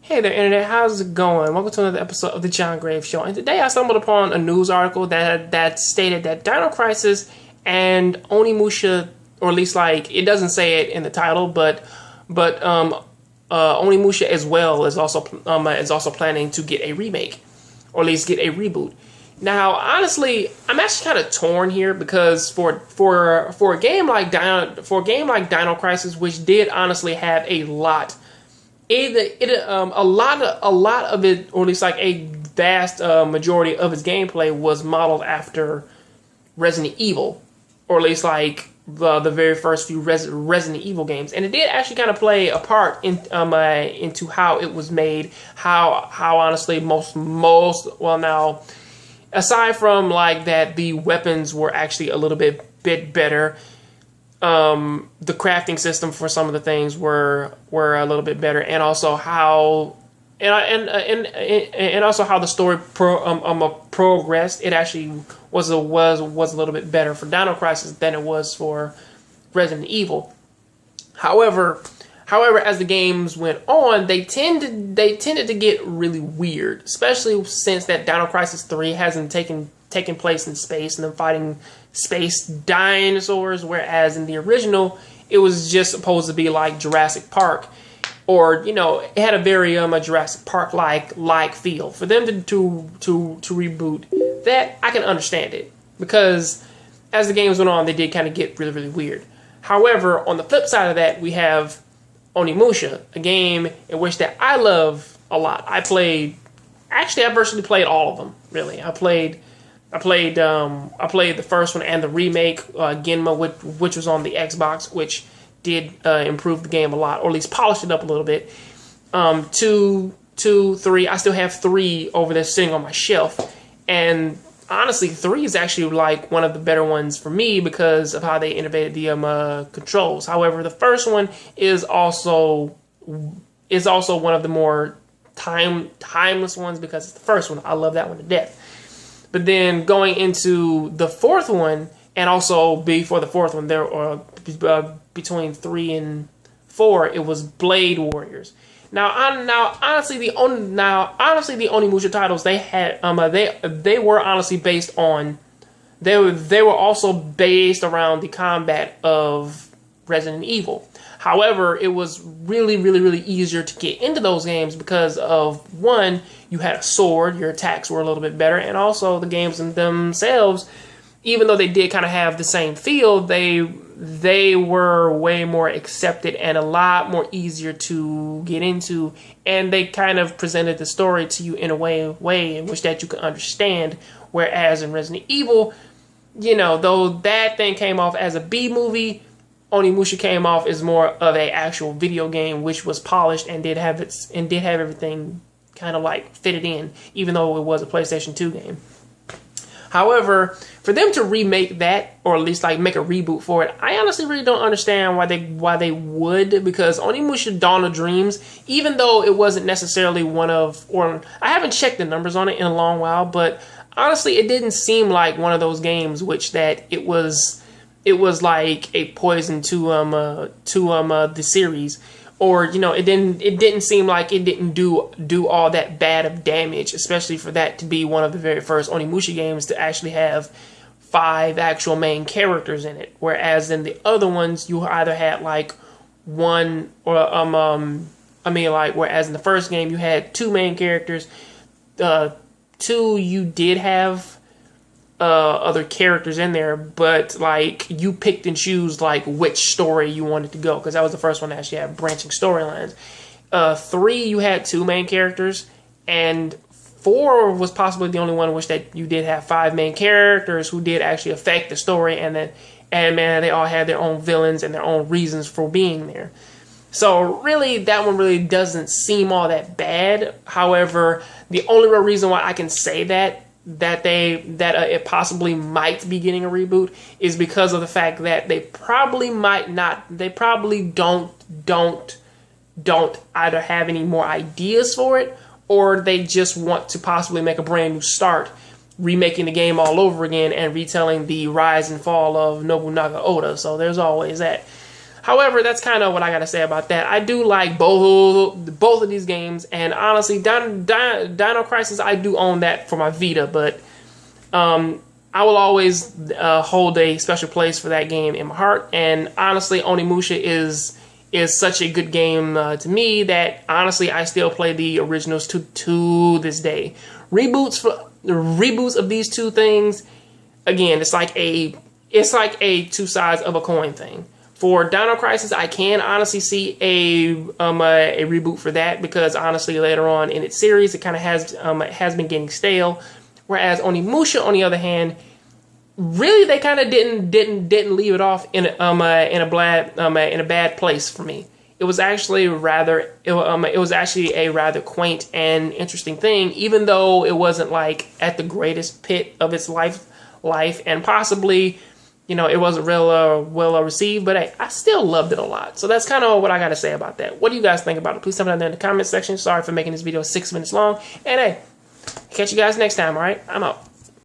Hey there, Internet. How's it going? Welcome to another episode of the John Graves Show. And today I stumbled upon a news article that stated that Dino Crisis and Onimusha, or at least like it doesn't say it in the title, but Onimusha as well is also planning to get a remake, or at least get a reboot. Now, honestly, I'm actually kind of torn here because for a game like Dino Crisis, which did honestly have a lot of it, or at least like a vast majority of its gameplay was modeled after Resident Evil, or at least like the very first few Resident Evil games, and it did actually kind of play a part into how it was made, how honestly most well now, aside from like that, the weapons were actually a little bit better. The crafting system for some of the things were a little bit better, and also how also how the story progressed. It actually was a little bit better for Dino Crisis than it was for Resident Evil. However, as the games went on, they tended to get really weird, especially since that Dino Crisis 3 hasn't taken place in space and them fighting space dinosaurs, whereas in the original it was just supposed to be like Jurassic Park, or it had a very Jurassic Park like feel. For them to reboot that, I can understand it, because as the games went on, they did kind of get really weird. However, on the flip side of that, we have Onimusha, a game in which that I love a lot. I virtually played all of them. Really, I played the first one and the remake, Genma, which was on the Xbox, which did improve the game a lot, or at least polish it up a little bit. 2, 3, I still have 3 over there sitting on my shelf, and honestly, 3 is actually like one of the better ones for me because of how they innovated the controls. However, the first one is also one of the more timeless ones because it's the first one. I love that one to death. But then going into the fourth one, and also before the fourth one, between 3 and 4, it was Blade Warriors. Now honestly, the Onimusha titles they had, they were honestly based on, they were also based around the combat of Resident Evil. However, it was really easier to get into those games because of, one, you had a sword, your attacks were a little bit better, and also the games in themselves, even though they did kind of have the same feel, they were way more accepted and a lot more easier to get into, and they kind of presented the story to you in a way in which that you could understand. Whereas in Resident Evil, though that thing came off as a B movie, Onimusha came off as more of a actual video game, which was polished and did have everything kind of like fitted in, even though it was a PlayStation 2 game. However, for them to remake that, or at least like make a reboot for it, I honestly really don't understand why they would, because Onimusha Dawn of Dreams, even though it wasn't necessarily one of, or I haven't checked the numbers on it in a long while, but honestly, it didn't seem like one of those games which that it was like a poison to the series, or it didn't seem like it didn't do all that bad of damage, especially for that to be one of the very first Onimusha games to actually have 5 actual main characters in it, whereas in the other ones you either had like one, or whereas in the first game you had 2 main characters, 2 you did have other characters in there, but like you picked and choose like which story you wanted to go, because that was the first one to actually have branching storylines. 3 you had 2 main characters, and 4 was possibly the only one in which that you did have 5 main characters who did actually affect the story, and they all had their own villains and their own reasons for being there. So really, that one really doesn't seem all that bad. However, the only real reason why I can say that it possibly might be getting a reboot is because of the fact that they probably don't either have any more ideas for it, or they just want to possibly make a brand new start, remaking the game all over again and retelling the rise and fall of Nobunaga Oda. So there's always that. However, that's kind of what I got to say about that. I do like both of these games, and honestly, Dino Crisis, I do own that for my Vita, but I will always hold a special place for that game in my heart. And honestly, Onimusha is such a good game to me that honestly I still play the originals to this day. Reboots of these two things, again, it's like a two sides of a coin thing. For Dino Crisis, I can honestly see a reboot for that, because honestly later on in its series it kind of has been getting stale. Whereas Onimusha, on the other hand, really they kind of didn't leave it off in a bad place for me. It was actually a rather quaint and interesting thing, even though it wasn't like at the greatest pit of its life, and possibly, you know, it wasn't real well received, but hey, I still loved it a lot. So that's kind of what I got to say about that. What do you guys think about it? Please tell me down there in the comment section. Sorry for making this video 6 minutes long, and hey, catch you guys next time. All right, I'm out.